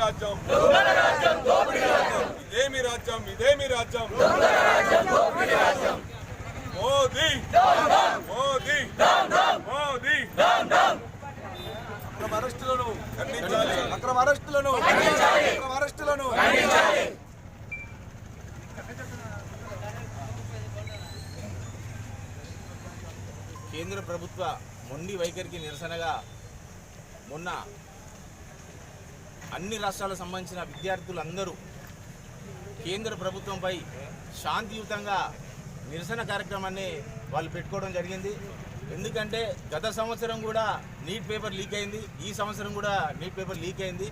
రాజ్యం ఇదేమి రాజ్యం మోదీ మోదీ మోదీ అరెస్టులను ఖండించాలి అక్రమ అరెస్టులను కేంద్ర ప్రభుత్వ మొండి వైఖరికి నిరసనగా మొన్న అన్ని రాష్ట్రాలకు సంబంధించిన విద్యార్థులందరూ కేంద్ర ప్రభుత్వంపై శాంతియుతంగా నిరసన కార్యక్రమాన్ని వాళ్ళు పెట్టుకోవడం జరిగింది. ఎందుకంటే గత సంవత్సరం కూడా నీట్ పేపర్ లీక్ అయింది, ఈ సంవత్సరం కూడా నీట్ పేపర్ లీక్ అయింది.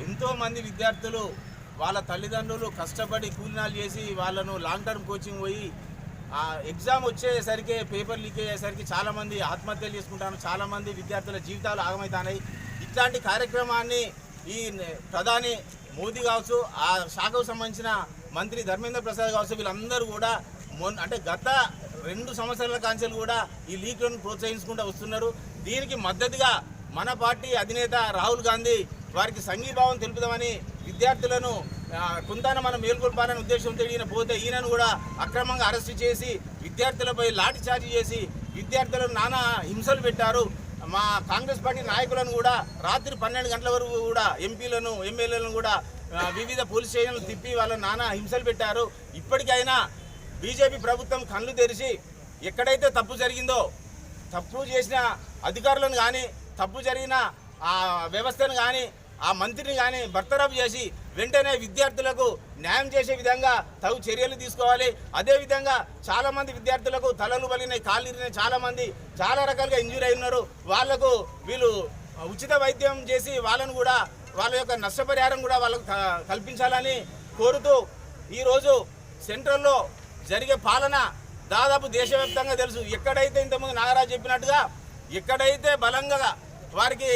ఎంతోమంది విద్యార్థులు వాళ్ళ తల్లిదండ్రులు కష్టపడి కూలినాలు చేసి వాళ్ళను లాంగ్ టర్మ్ కోచింగ్ పోయి ఎగ్జామ్ వచ్చేసరికి పేపర్ లీక్ అయ్యేసరికి చాలామంది ఆత్మహత్యలు చేసుకుంటారు, చాలామంది విద్యార్థుల జీవితాలు ఆగమవుతున్నాయి. ఇట్లాంటి కార్యక్రమాన్ని ఈ ప్రధాని మోదీ కావచ్చు, ఆ శాఖకు సంబంధించిన మంత్రి ధర్మేంద్ర ప్రసాద్ కావచ్చు, వీళ్ళందరూ కూడా అంటే గత 2 సంవత్సరాల కాంచెలు కూడా ఈ లీక్లను ప్రోత్సహించుకుంటూ వస్తున్నారు. దీనికి మద్దతుగా మన పార్టీ అధినేత రాహుల్ గాంధీ వారికి సంఘీభావం తెలుపుదామని విద్యార్థులను కొంత మనం మేల్కొల్పాలనే ఉద్దేశంతో ఈయన పోతే ఈయనను కూడా అక్రమంగా అరెస్టు చేసి విద్యార్థులపై లాఠీ చార్జీ చేసి విద్యార్థులను నానా హింసలు పెట్టారు. మా కాంగ్రెస్ పార్టీ నాయకులను కూడా రాత్రి 12 గంటల వరకు కూడా ఎంపీలను ఎమ్మెల్యేలను కూడా వివిధ పోలీస్ స్టేషన్లు తిప్పి వాళ్ళని నానా హింసలు పెట్టారు. ఇప్పటికైనా బీజేపీ ప్రభుత్వం కళ్ళు తెరిచి ఎక్కడైతే తప్పు జరిగిందో తప్పు చేసిన అధికారులను కానీ తప్పు జరిగిన ఆ వ్యవస్థను కానీ ఆ మంత్రిని కానీ బర్తరఫ్ చేసి వెంటనే విద్యార్థులకు న్యాయం చేసే విధంగా తగు చర్యలు తీసుకోవాలి. అదేవిధంగా చాలామంది విద్యార్థులకు తలలు బలినాయి, కాళ్ళు ఇరినాయి, చాలామంది చాలా రకాలుగా ఇంజూరీ అయి ఉన్నారు. వాళ్లకు వీళ్ళు ఉచిత వైద్యం చేసి వాళ్ళను కూడా వాళ్ళ యొక్క నష్టపరిహారం కూడా వాళ్ళకు కల్పించాలని కోరుతూ ఈరోజు సెంట్రల్లో జరిగే పాలన దాదాపు దేశవ్యాప్తంగా తెలుసు. ఎక్కడైతే ఇంతకుముందు నాగరాజు చెప్పినట్టుగా ఎక్కడైతే బలంగా వారికి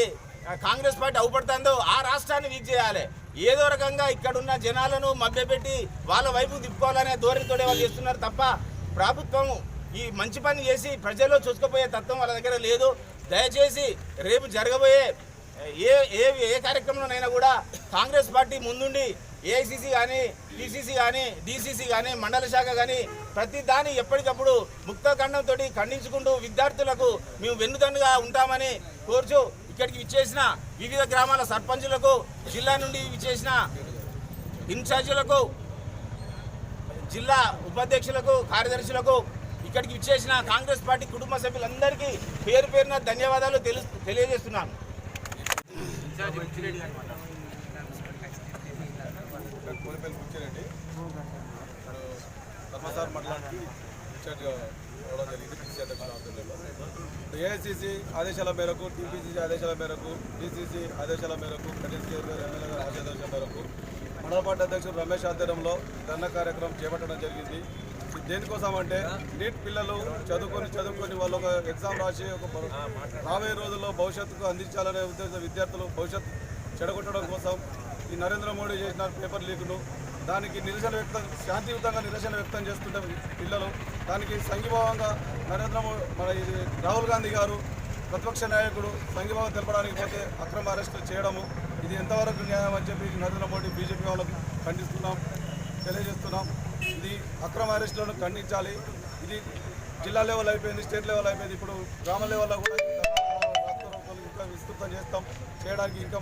కాంగ్రెస్ పార్టీ అవుపడుతుందో ఆ రాష్ట్రాన్ని వీక్ చేయాలి. ఏదో రకంగా ఇక్కడున్న జనాలను మభ్యపెట్టి వాళ్ళ వైపు తిప్పుకోవాలనే ధోరణితోనే వాళ్ళు చేస్తున్నారు తప్ప ప్రభుత్వం ఈ మంచి పని చేసి ప్రజల్లో చూసుకుపోయే తత్వం వాళ్ళ దగ్గర లేదు. దయచేసి రేపు జరగబోయే ఏ కార్యక్రమంలోనైనా కూడా కాంగ్రెస్ పార్టీ ముందుండి ఏఐసిసి కానీ పిసిసి కానీ డిసిసి కానీ మండల శాఖ కానీ ప్రతి దాన్ని ఎప్పటికప్పుడు ముక్త ఖండంతో ఖండించుకుంటూ విద్యార్థులకు మేము వెన్నుదన్నుగా ఉంటామని కోరుచు ఇక్కడికి విచ్చేసిన వివిధ గ్రామాల సర్పంచులకు, జిల్లా నుండి విచ్చేసిన ఇన్ఛార్జీలకు, జిల్లా ఉపాధ్యక్షులకు, కార్యదర్శులకు, ఇక్కడికి విచ్చేసిన కాంగ్రెస్ పార్టీ కుటుంబ సభ్యులందరికీ పేరు పేరున ధన్యవాదాలు తెలియజేస్తున్నాను. ధర్మసార్ మండలానికి ఇన్ఛార్జ్గా ఇవ్వడం జరిగింది. పిసి అధ్యక్షుల ఆధ్వర్యంలో ఏఐసిసి ఆదేశాల మేరకు, టీపీసీసీ ఆదేశాల మేరకు, డిసిసి ఆదేశాల మేరకు, ఎమ్మెల్యే గారి ఆదేశాల మేరకు మండల పార్టీ అధ్యక్షుడు రమేష్ ఆధ్వర్యంలో ధర్నా కార్యక్రమం చేపట్టడం జరిగింది. దేనికోసం అంటే నీట్ పిల్లలు చదువుకొని వాళ్ళు ఒక ఎగ్జామ్ రాసి ఒక రాబోయే రోజుల్లో భవిష్యత్తుకు అందించాలనే ఉద్దేశం విద్యార్థులు భవిష్యత్తు చెడగొట్టడం కోసం ఈ నరేంద్ర మోడీ చేసిన పేపర్ లీకును దానికి శాంతియుతంగా నిరసన వ్యక్తం చేస్తుంటే పిల్లలు దానికి సంఘీభావంగా రాహుల్ గాంధీ గారు ప్రతిపక్ష నాయకుడు సంఘీభావం తెలపడానికి పోతే అక్రమ అరెస్టులు చేయడము ఇది ఎంతవరకు న్యాయం అని చెప్పి నరేంద్ర మోడీ బీజేపీ వాళ్ళకు తెలియజేస్తున్నాం. ఇది అక్రమ అరెస్టులను ఖండించాలి. ఇది జిల్లా లెవెల్ అయిపోయింది, స్టేట్ లెవెల్ అయిపోయింది, ఇప్పుడు గ్రామ లెవెల్లో కూడా ఇంకా విస్తృతం చేయడానికి ఇంకా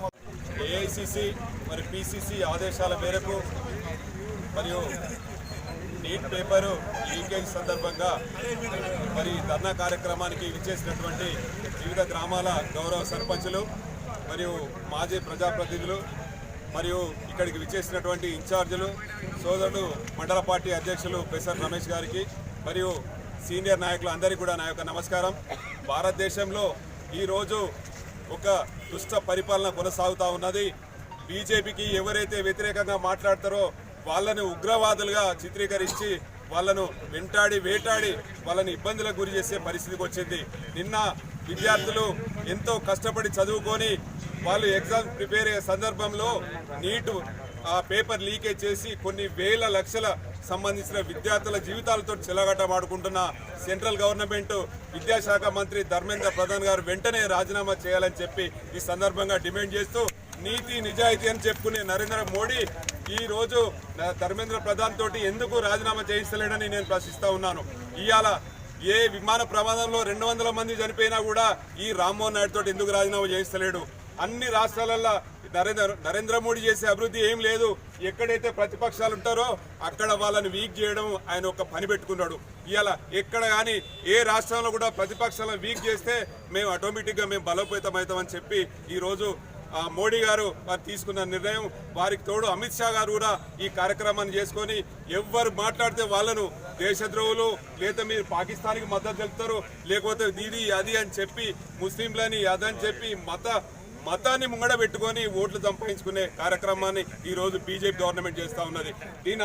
ఏఐసిసి మరి పిసిసి ఆదేశాల మేరకు మరియు నీట్ పేపరు లీకేజ్ సందర్భంగా మరి ధర్నా కార్యక్రమానికి విచ్చేసినటువంటి వివిధ గ్రామాల గౌరవ సర్పంచులు మరియు మాజీ ప్రజాప్రతినిధులు మరియు ఇక్కడికి విచ్చేసినటువంటి ఇన్ఛార్జీలు సోదరుడు మండల పార్టీ అధ్యక్షులు పెసర్ రమేష్ గారికి మరియు సీనియర్ నాయకులు అందరికీ కూడా నా యొక్క నమస్కారం. భారతదేశంలో ఈరోజు ఒక దుష్ట పరిపాలన కొనసాగుతూ ఉన్నది. బీజేపీకి ఎవరైతే వ్యతిరేకంగా మాట్లాడతారో వాళ్ళని ఉగ్రవాదులుగా చిత్రీకరించి వాళ్ళను వేటాడి వాళ్ళని ఇబ్బందులకు గురి చేసే పరిస్థితికి వచ్చింది. నిన్న విద్యార్థులు ఎంతో కష్టపడి చదువుకొని వాళ్ళు ఎగ్జామ్ ప్రిపేర్ అయ్యే సందర్భంలో నీటు ఆ పేపర్ లీకేజ్ చేసి కొన్ని వేల లక్షల సంబంధించిన విద్యార్థుల జీవితాలతో చెలగట్టమాడుకుంటున్న సెంట్రల్ గవర్నమెంట్ విద్యాశాఖ మంత్రి ధర్మేంద్ర ప్రధాన్ గారు వెంటనే రాజీనామా చేయాలని చెప్పి ఈ సందర్భంగా డిమాండ్ చేస్తూ నీతి నిజాయితీ అని చెప్పుకునే నరేంద్ర మోడీ ఈ రోజు ధర్మేంద్ర ప్రధాన్ తోటి ఎందుకు రాజీనామా చేయిస్తలేడని నేను ప్రశ్నిస్తా ఉన్నాను. ఇవాళ ఏ విమాన ప్రమాదంలో 200 మంది చనిపోయినా కూడా ఈ రామ్మోహన్ నాయుడు తోటి ఎందుకు రాజీనామా చేయిస్తలేడు? అన్ని రాష్ట్రాలలో నరేంద్ర మోడీ చేసే అభివృద్ధి ఏం లేదు. ఎక్కడైతే ప్రతిపక్షాలు ఉంటారో అక్కడ వాళ్ళని వీక్ చేయడం ఆయన ఒక పని పెట్టుకున్నాడు. ఇవాళ ఎక్కడ కానీ ఏ రాష్ట్రంలో కూడా ప్రతిపక్షాలను వీక్ చేస్తే మేము ఆటోమేటిక్గా మేము బలోపేతమవుతామని చెప్పి ఈరోజు మోడీ గారు వారు తీసుకున్న నిర్ణయం. వారికి తోడు అమిత్ షా గారు కూడా ఈ కార్యక్రమాన్ని చేసుకొని ఎవ్వరు మాట్లాడితే వాళ్ళను దేశద్రోహులు, లేదా మీరు పాకిస్తాన్కి మద్దతు తెలుపుతారు, లేకపోతే ఇది అది అని చెప్పి ముస్లింలని అదని చెప్పి మతాన్ని ముంగడ పెట్టుకొని ఓట్లు సంపాదించుకునే కార్యక్రమాన్ని ఈ రోజు బీజేపీ గవర్నమెంట్ చేస్తూ ఉన్నది. దీని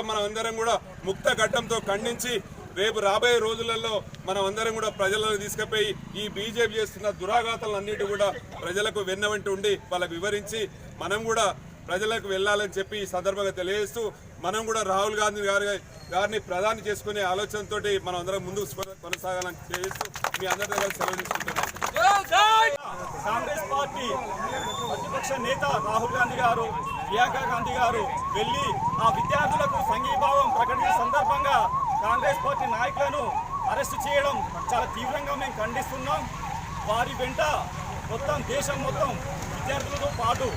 మనం అందరం కూడా ముక్త ఘట్టంతో ఖండించి రేపు రాబోయే రోజులలో మనం అందరం కూడా ప్రజలను తీసుకుపోయి ఈ బీజేపీ చేస్తున్న దురాఘాతాలన్నిటి కూడా ప్రజలకు వెన్నవంటి ఉండి వాళ్ళకు వివరించి మనం కూడా ప్రజలకు వెళ్ళాలని చెప్పి ఈ సందర్భంగా తెలియజేస్తూ మనం కూడా రాహుల్ గాంధీ గారిని ప్రధాని చేసుకునే ఆలోచనతో మనం అందరం ముందుకు కొనసాగాలని తెలియజేస్తూ మీ అందరి దగ్గర సెలవు తీసుకుంటున్నాం. కాంగ్రెస్ పార్టీ ప్రతిపక్ష నేత రాహుల్ గాంధీ గారు, ప్రియాంక గాంధీ గారు వెళ్ళి ఆ విద్యార్థులకు సంఘీభావం ప్రకటించిన సందర్భంగా కాంగ్రెస్ పార్టీ నాయకులను అరెస్టు చేయడం చాలా తీవ్రంగా మేము ఖండిస్తున్నాం. వారి వెంట మొత్తం దేశం మొత్తం విద్యార్థులతో పాటు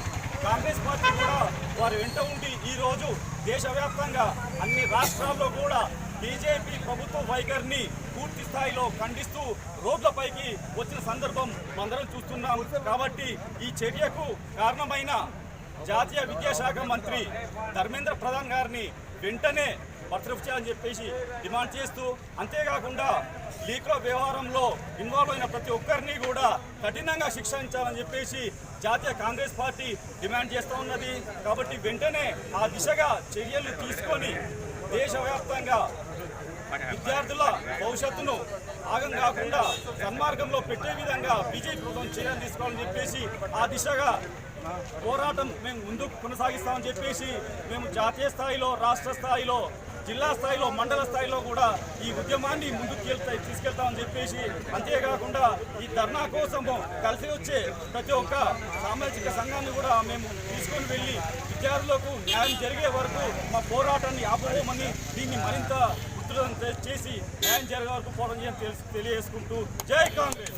కాంగ్రెస్ పార్టీ కూడా వారి వెంట ఉండి ఈరోజు దేశవ్యాప్తంగా అన్ని రాష్ట్రాల్లో కూడా బీజేపీ ప్రభుత్వ వైఖరిని పూర్తి స్థాయిలో ఖండిస్తూ రోడ్లపైకి వచ్చిన సందర్భం అందరం చూస్తున్నాం. కాబట్టి ఈ చర్యకు కారణమైన జాతీయ విద్యాశాఖ మంత్రి ధర్మేంద్ర ప్రధాన్ గారిని వెంటనే బర్తరఫ్ చేయాలని చెప్పేసి డిమాండ్ చేస్తూ, అంతేకాకుండా లీక్ల వ్యవహారంలో ఇన్వాల్వ్ అయిన ప్రతి ఒక్కరిని కూడా కఠినంగా శిక్షించాలని చెప్పేసి జాతీయ కాంగ్రెస్ పార్టీ డిమాండ్ చేస్తూ ఉన్నది. కాబట్టి వెంటనే ఆ దిశగా చర్యలు తీసుకొని దేశవ్యాప్తంగా విద్యార్థుల భవిష్యత్తును ఆగం కాకుండా సన్మార్గంలో పెట్టే విధంగా బీజేపీ ప్రభుత్వం చర్యలు తీసుకోవాలని చెప్పేసి ఆ దిశగా పోరాటం మేము ముందుకు కొనసాగిస్తామని చెప్పేసి మేము జాతీయ స్థాయిలో, రాష్ట్ర స్థాయిలో, జిల్లా స్థాయిలో, మండల స్థాయిలో కూడా ఈ ఉద్యమాన్ని ముందుకు తీసుకెళ్తామని చెప్పేసి, అంతేకాకుండా ఈ ధర్నా కోసము కలిసి వచ్చే ప్రతి ఒక్క సామాజిక సంఘాన్ని కూడా మేము తీసుకొని వెళ్ళి విద్యార్థులకు న్యాయం జరిగే వరకు మా పోరాటాన్ని ఆపబోమని, దీన్ని మరింత ఉధృతం చేసి న్యాయం జరిగే వరకు పోరాటం చేయాలని తెలియజేసుకుంటూ జై కాంగ్రెస్.